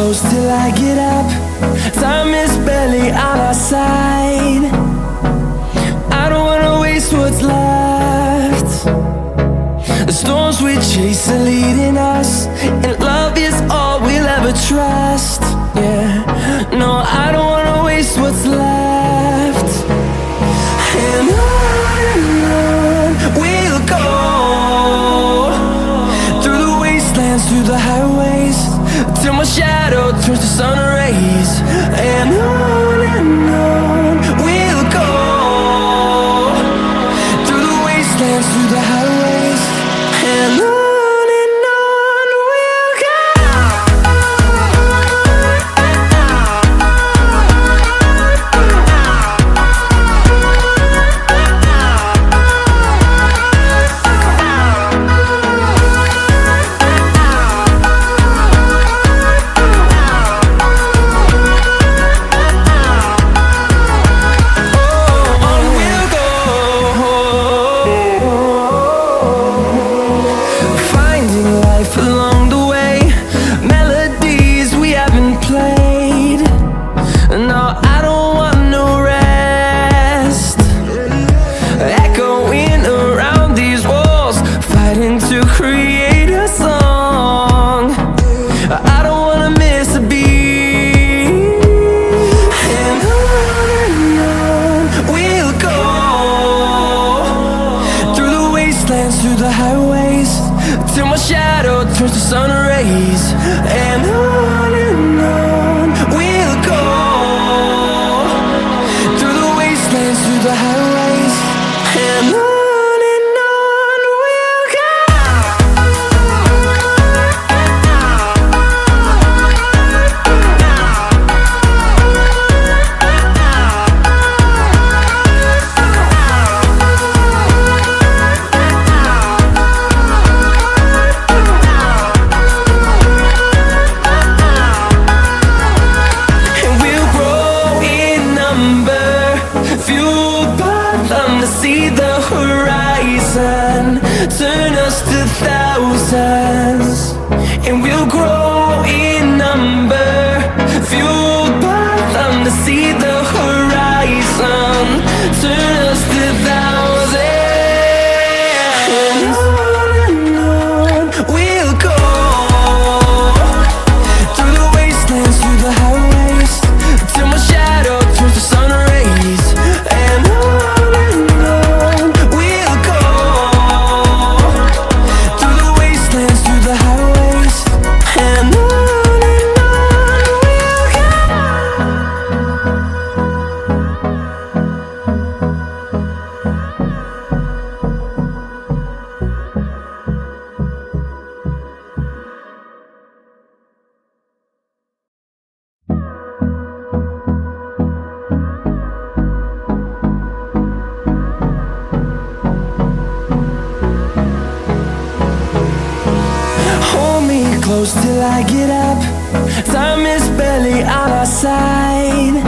close till I get up. Time is barely on our side. I don't wanna waste what's left. The storms we chase are leading us, and love is all we'll ever trust. Yeah, no, I don't wanna waste what's left. And on we'll go, through the wastelands, through the highways, till my shadow turns to sun rays. And on we'll go, through the wastelands, through the highways, and on. Through the highways, till my shadow turns to sun rays. And on we'll go, through the wastelands, through the highways, and on. See the horizon turn us to thousands, and we'll grow in number, fueled by them to see the horizon turn us to thousands. And on we'll go, through the wastelands, through the highways, till my shadow turns to sun rays. And close till I get up. Time is barely on our side.